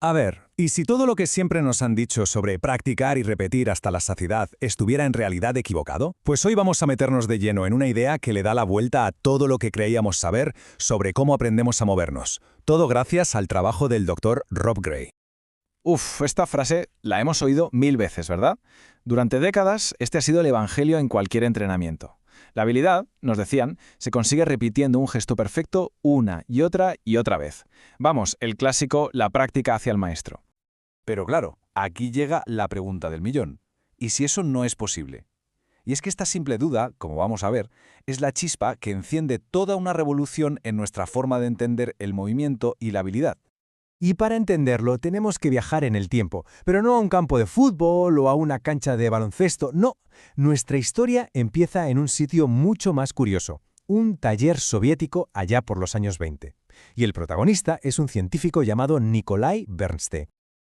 A ver, ¿y si todo lo que siempre nos han dicho sobre practicar y repetir hasta la saciedad estuviera en realidad equivocado? Pues hoy vamos a meternos de lleno en una idea que le da la vuelta a todo lo que creíamos saber sobre cómo aprendemos a movernos. Todo gracias al trabajo del doctor Rob Gray. Uf, esta frase la hemos oído 1000 veces, ¿verdad? Durante décadas, este ha sido el evangelio en cualquier entrenamiento. La habilidad, nos decían, se consigue repitiendo un gesto perfecto una y otra vez. Vamos, el clásico, la práctica hacia el maestro. Pero claro, aquí llega la pregunta del millón. ¿Y si eso no es posible? Y es que esta simple duda, como vamos a ver, es la chispa que enciende toda una revolución en nuestra forma de entender el movimiento y la habilidad. Y para entenderlo tenemos que viajar en el tiempo, pero no a un campo de fútbol o a una cancha de baloncesto, no. Nuestra historia empieza en un sitio mucho más curioso, un taller soviético allá por los años 20. Y el protagonista es un científico llamado Nikolai Bernstein.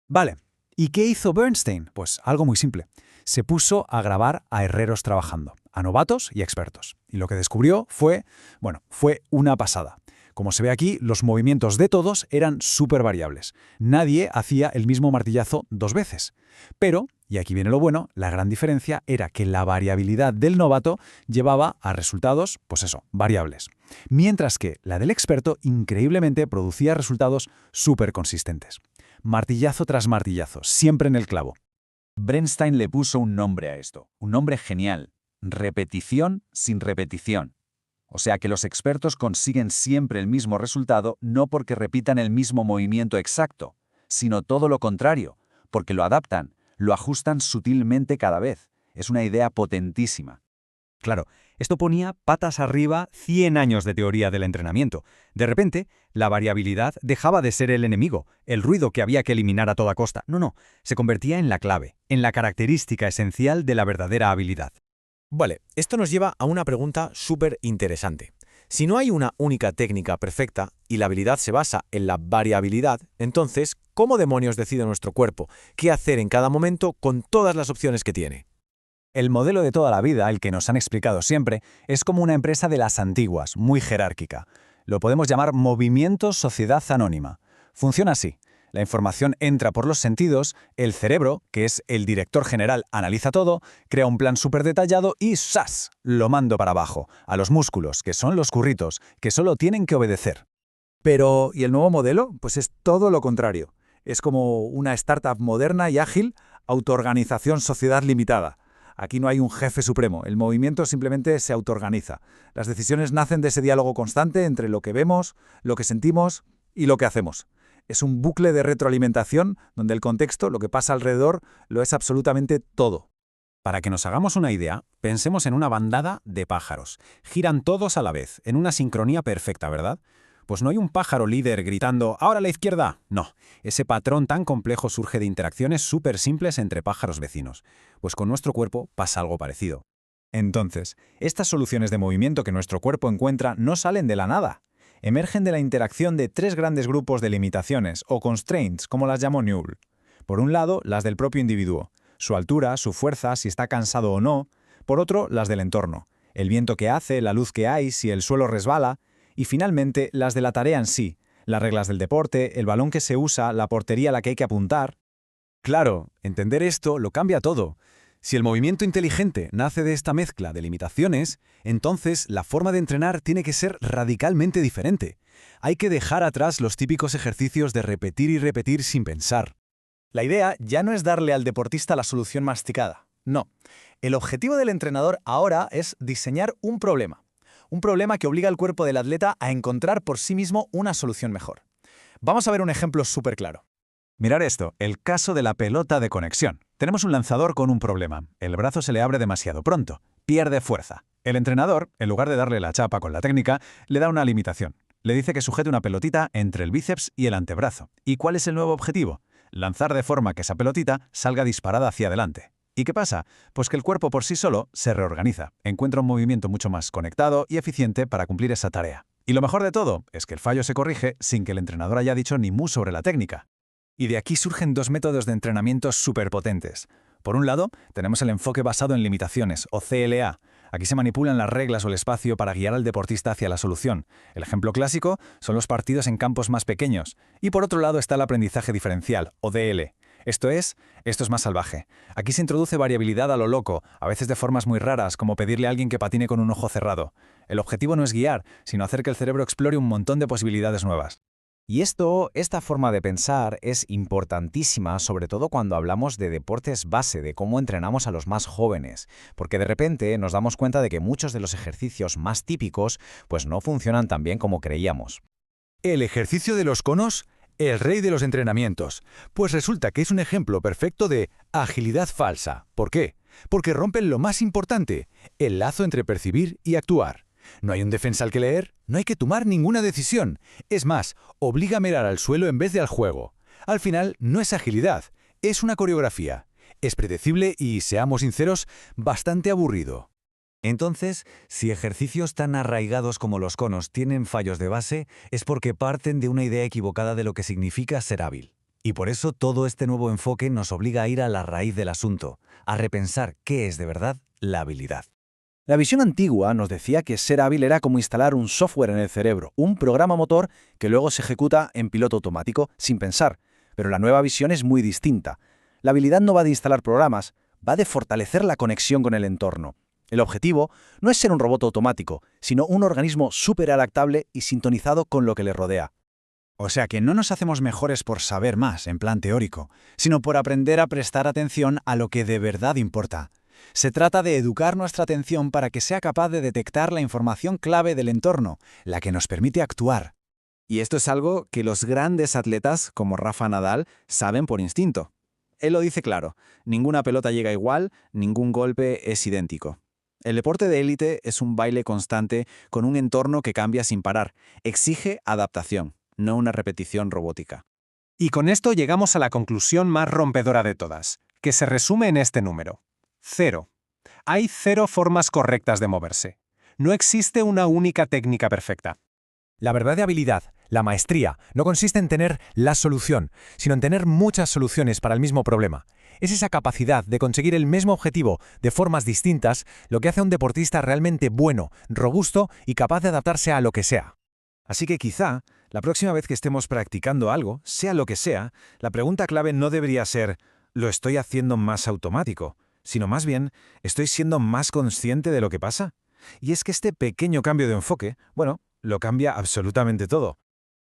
Vale, ¿y qué hizo Bernstein? Pues algo muy simple. Se puso a grabar a herreros trabajando, a novatos y expertos. Y lo que descubrió fue una pasada. Como se ve aquí, los movimientos de todos eran súper variables. Nadie hacía el mismo martillazo 2 veces. Pero, y aquí viene lo bueno, la gran diferencia era que la variabilidad del novato llevaba a resultados, variables. Mientras que la del experto increíblemente producía resultados súper consistentes. Martillazo tras martillazo, siempre en el clavo. Bernstein le puso un nombre a esto, un nombre genial: repetición sin repetición. O sea que los expertos consiguen siempre el mismo resultado no porque repitan el mismo movimiento exacto, sino todo lo contrario, porque lo adaptan, lo ajustan sutilmente cada vez. Es una idea potentísima. Claro, esto ponía patas arriba 100 años de teoría del entrenamiento. De repente, la variabilidad dejaba de ser el enemigo, el ruido que había que eliminar a toda costa. No, se convertía en la clave, en la característica esencial de la verdadera habilidad. Vale, esto nos lleva a una pregunta súper interesante. Si no hay una única técnica perfecta y la habilidad se basa en la variabilidad, entonces, ¿cómo demonios decide nuestro cuerpo qué hacer en cada momento con todas las opciones que tiene? El modelo de toda la vida, el que nos han explicado siempre, es como una empresa de las antiguas, muy jerárquica. Lo podemos llamar movimiento sociedad anónima. Funciona así. La información entra por los sentidos, el cerebro, que es el director general, analiza todo, crea un plan súper detallado y ¡zas!, lo mando para abajo, a los músculos, que son los curritos, que solo tienen que obedecer. Pero, ¿y el nuevo modelo? Pues es todo lo contrario. Es como una startup moderna y ágil, autoorganización sociedad limitada. Aquí no hay un jefe supremo, el movimiento simplemente se autoorganiza. Las decisiones nacen de ese diálogo constante entre lo que vemos, lo que sentimos y lo que hacemos. Es un bucle de retroalimentación donde el contexto, lo que pasa alrededor, lo es absolutamente todo. Para que nos hagamos una idea, pensemos en una bandada de pájaros. Giran todos a la vez, en una sincronía perfecta, ¿verdad? Pues no hay un pájaro líder gritando «¡ahora a la izquierda!». No, ese patrón tan complejo surge de interacciones súper simples entre pájaros vecinos. Pues con nuestro cuerpo pasa algo parecido. Entonces, estas soluciones de movimiento que nuestro cuerpo encuentra no salen de la nada. Emergen de la interacción de 3 grandes grupos de limitaciones, o constraints, como las llamó Newell. Por un lado, las del propio individuo, su altura, su fuerza, si está cansado o no. Por otro, las del entorno, el viento que hace, la luz que hay, si el suelo resbala. Y finalmente, las de la tarea en sí, las reglas del deporte, el balón que se usa, la portería a la que hay que apuntar. Claro, entender esto lo cambia todo. Si el movimiento inteligente nace de esta mezcla de limitaciones, entonces la forma de entrenar tiene que ser radicalmente diferente. Hay que dejar atrás los típicos ejercicios de repetir y repetir sin pensar. La idea ya no es darle al deportista la solución masticada. No. El objetivo del entrenador ahora es diseñar un problema. Un problema que obliga al cuerpo del atleta a encontrar por sí mismo una solución mejor. Vamos a ver un ejemplo súper claro. Mirad esto, el caso de la pelota de conexión. Tenemos un lanzador con un problema. El brazo se le abre demasiado pronto. Pierde fuerza. El entrenador, en lugar de darle la chapa con la técnica, le da una limitación. Le dice que sujete una pelotita entre el bíceps y el antebrazo. ¿Y cuál es el nuevo objetivo? Lanzar de forma que esa pelotita salga disparada hacia adelante. ¿Y qué pasa? Pues que el cuerpo por sí solo se reorganiza, encuentra un movimiento mucho más conectado y eficiente para cumplir esa tarea. Y lo mejor de todo es que el fallo se corrige sin que el entrenador haya dicho ni mu sobre la técnica. Y de aquí surgen 2 métodos de entrenamiento súper potentes. Por un lado, tenemos el enfoque basado en limitaciones, o CLA. Aquí se manipulan las reglas o el espacio para guiar al deportista hacia la solución. El ejemplo clásico son los partidos en campos más pequeños. Y por otro lado está el aprendizaje diferencial, o DL. Esto es más salvaje. Aquí se introduce variabilidad a lo loco, a veces de formas muy raras, como pedirle a alguien que patine con un ojo cerrado. El objetivo no es guiar, sino hacer que el cerebro explore un montón de posibilidades nuevas. Y esta forma de pensar es importantísima, sobre todo cuando hablamos de deportes base, de cómo entrenamos a los más jóvenes, porque de repente nos damos cuenta de que muchos de los ejercicios más típicos pues no funcionan tan bien como creíamos. El ejercicio de los conos, el rey de los entrenamientos, pues resulta que es un ejemplo perfecto de agilidad falsa. ¿Por qué? Porque rompen lo más importante, el lazo entre percibir y actuar. No hay un defensa al que leer, no hay que tomar ninguna decisión. Es más, obliga a mirar al suelo en vez de al juego. Al final, no es agilidad, es una coreografía. Es predecible y, seamos sinceros, bastante aburrido. Entonces, si ejercicios tan arraigados como los conos tienen fallos de base, es porque parten de una idea equivocada de lo que significa ser hábil. Y por eso todo este nuevo enfoque nos obliga a ir a la raíz del asunto, a repensar qué es de verdad la habilidad. La visión antigua nos decía que ser hábil era como instalar un software en el cerebro, un programa motor que luego se ejecuta en piloto automático, sin pensar. Pero la nueva visión es muy distinta. La habilidad no va de instalar programas, va de fortalecer la conexión con el entorno. El objetivo no es ser un robot automático, sino un organismo súper adaptable y sintonizado con lo que le rodea. O sea que no nos hacemos mejores por saber más, en plan teórico, sino por aprender a prestar atención a lo que de verdad importa. Se trata de educar nuestra atención para que sea capaz de detectar la información clave del entorno, la que nos permite actuar. Y esto es algo que los grandes atletas, como Rafa Nadal, saben por instinto. Él lo dice claro, ninguna pelota llega igual, ningún golpe es idéntico. El deporte de élite es un baile constante con un entorno que cambia sin parar. Exige adaptación, no una repetición robótica. Y con esto llegamos a la conclusión más rompedora de todas, que se resume en este número. 0. Hay 0 formas correctas de moverse. No existe una única técnica perfecta. La verdadera habilidad, la maestría, no consiste en tener la solución, sino en tener muchas soluciones para el mismo problema. Es esa capacidad de conseguir el mismo objetivo de formas distintas lo que hace a un deportista realmente bueno, robusto y capaz de adaptarse a lo que sea. Así que quizá, la próxima vez que estemos practicando algo, sea lo que sea, la pregunta clave no debería ser ¿lo estoy haciendo más automático?, sino más bien, ¿estoy siendo más consciente de lo que pasa? Y es que este pequeño cambio de enfoque, lo cambia absolutamente todo.